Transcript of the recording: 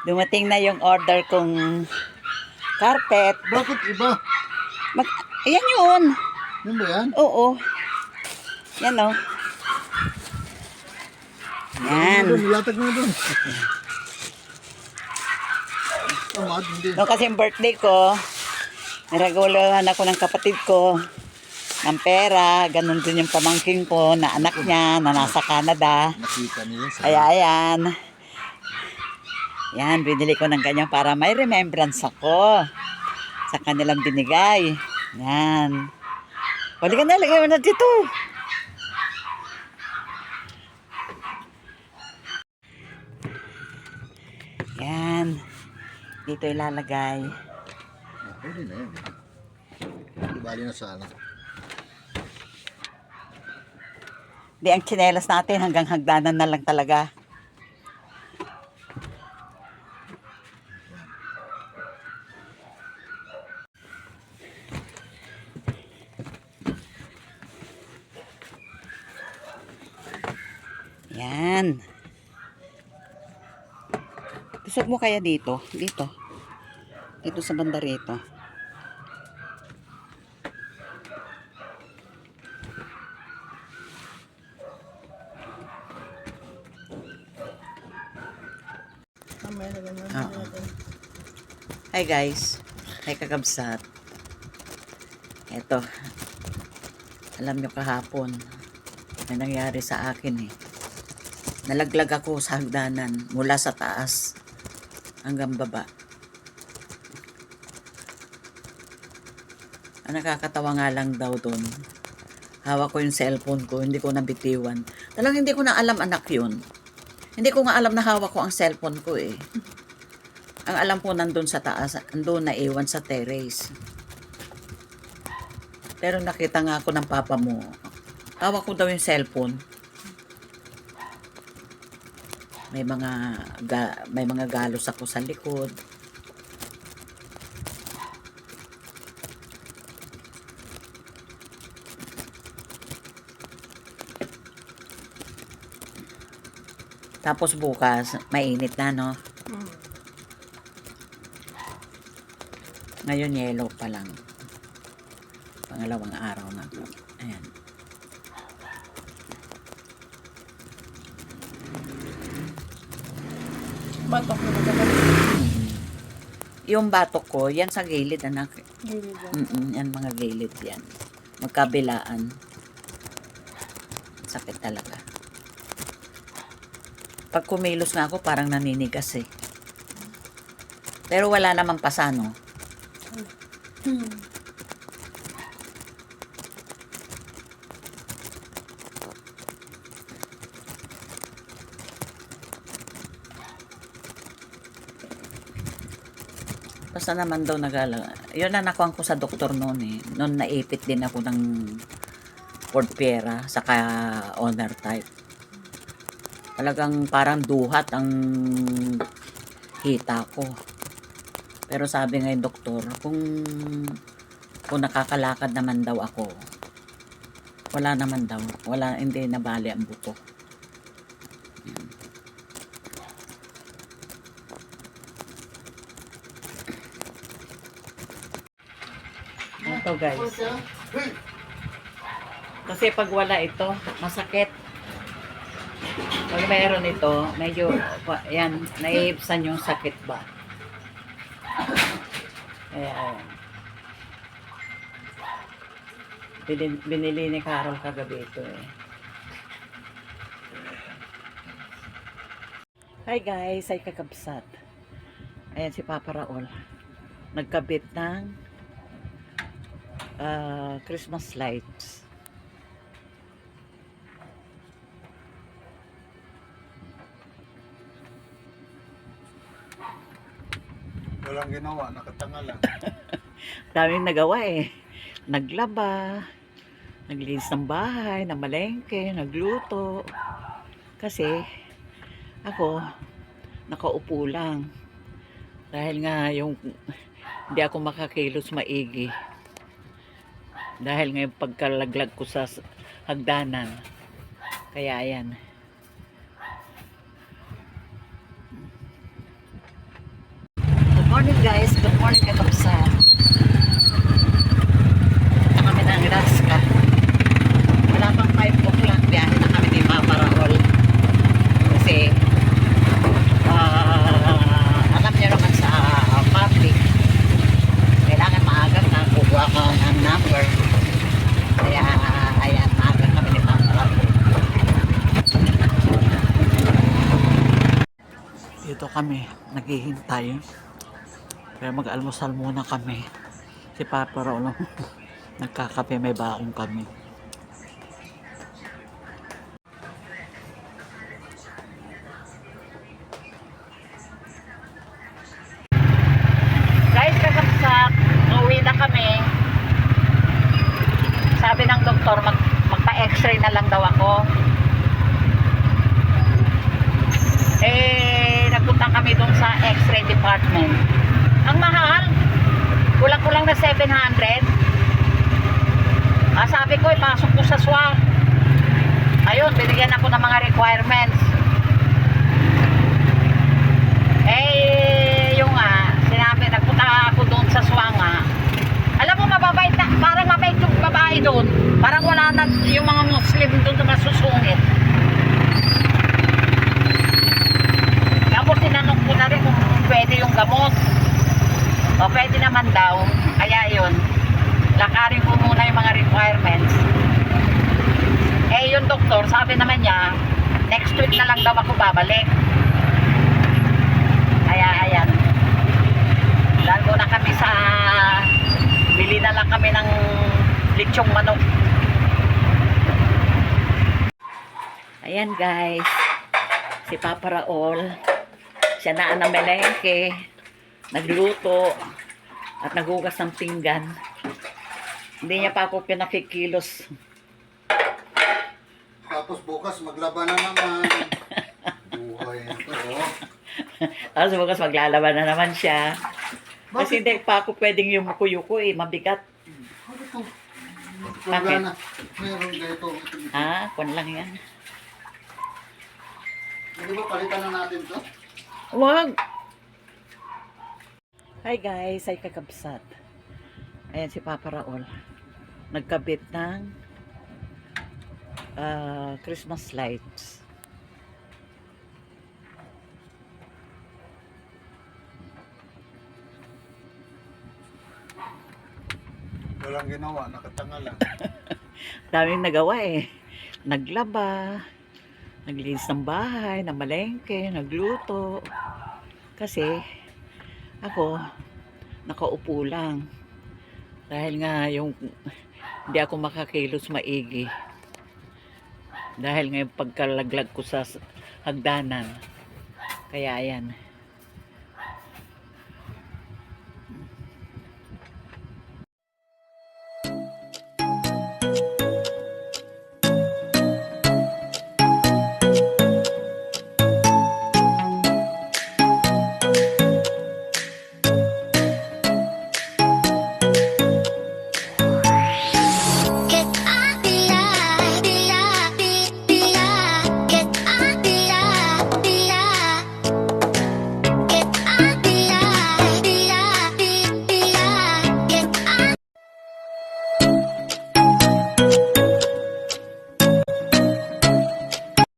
Dumating na yung order kong carpet. Bakit iba? Mag Ayan yun. Yun ba yan? Oo. Yan o. Yan. Nilatag mo doon. Tamad, hindi. Noong kasi birthday ko, niragulahan ako ng kapatid ko ng pera. Ganon din yung pamangking ko na anak niya na nasa Canada. Nakita niyo sa... Kaya ayan. Yan, binili ko ng ganyan para may remembrance ako sa kanilang binigay. Yan. Pwede ka na, lagay mo na dito. Yan. Dito ilalagay. Pwede na yan. Hindi bali na sana. Di ang tsinelas natin hanggang hagdanan na lang talaga. Yan. Tusok mo kaya dito? Dito. Dito sa banda rito. Oo. Hi guys. Hi kakabsat. Eto. Alam nyo kahapon, may nangyari sa akin eh. Nalaglag ako sa hagdanan mula sa taas hanggang baba. Ang nakakatawa nga lang daw doon, hawak ko yung cellphone ko, hindi ko nabitiwan. Talagang hindi ko na alam anak yun. Hindi ko nga alam na hawak ko ang cellphone ko eh. Ang alam ko nandun sa taas, nandun naiwan sa terrace. Pero nakita nga ako ng papa mo, hawak ko daw yung cellphone. May mga galos ako sa likod. Tapos bukas, mainit na, no? Ngayon, yellow pa lang. Pangalawang araw na to. Ayan. Batok mo na Yung batok ko, yan sa gilid, anak. gilid lang. Yan, mga gilid yan. Magkabilaan. Sakit talaga. Pag kumilos nga ako, parang naninigas eh. Pero wala namang pasano. Basta naman daw yun na nakuha ko sa doktor noon eh. Noon naipit din ako ng Portera saka honor type. Talagang parang duhat ang hita ko. Pero sabi nga yung doktor, kung nakakalakad naman daw ako, wala naman daw. Hindi nabali ang buto. Ito guys. Kasi pag wala ito, masakit. Pag mayroon ito, medyo, yan, naiibsan yung sakit ba. Kaya, binili ni Carol kagabi ito eh. Hi guys, ay kakabsat. Ayan si Papa Raul. Nagkabit ng Christmas lights. Walang ginawa, nakatanga lang. Daming nagawa eh. Naglaba, naglinis ng bahay, namalengke, nagluto. Kasi ako nakaupo lang. Dahil nga hindi ako makakilos maigi. Dahil nga yung pagkalaglag ko sa hagdanan. Kaya ayan. Punta kami ng Rasca. Wala pang 5 o'clock. Biyahe na kami ni Papa Raul. Kasi, alam niyo naman sa public, kailangan maaga na kukuha ko ng number. Kaya, ayan, maaga kami ni Papa Raul. Dito kami, naghihintay. Kaya mag-almusal muna kami. Si Papa Raul, nagkakape, may baong kami. Guys, kakapsat, uwi na kami. Sabi ng doktor, magpa-x-ray na lang daw ako. Nagpunta kami dun sa x-ray department. Ang mahal. Kulang-kulang na 700. Sabi ko, ipasok ko sa swab. Ayun, binigyan ako ng mga requirements. Yung sinabi, nagpunta ako doon sa swanga. Alam mo, mababait na, parang mabait yung babae doon. Parang wala na yung mga Muslim doon na masusungit. Tapos tinanong ko na rin kung pwede yung gamot. O pwede naman daw. Kaya yun, lakarin ko muna yung mga requirements. Yung doktor, sabi naman niya, next week na lang daw ako babalik. Kaya ayan. Lalo na kami sa, bili na lang kami ng lechong manok. Ayan guys, si Papa Raul, siya na ang namelengke, nagluto, at nagugas ng pinggan. Hindi niya pa ako pinakikilos. Tapos bukas maglaban na naman. Buhay ito, oh. Tapos bukas maglalaban na naman siya. Kasi hindi pa ako pwedeng yung yuko mabigat. Ano ito? Bakit? Wala na. Meron dito. Kwan lang yan. Hindi ba palitan na natin ito? Wag! Hi guys, ay kakabsat. Ayan si Papa Raul. Nagkabit ng Christmas lights. Walang ginawa, nakatanga lang. Daming nagawa Naglaba, naglinis ng bahay, namalengke, nagluto. Kasi ako nakaupo lang. Dahil nga hindi ako makakilos maigi. Dahil nga yung pagkalaglag ko sa hagdanan. Kaya ayan.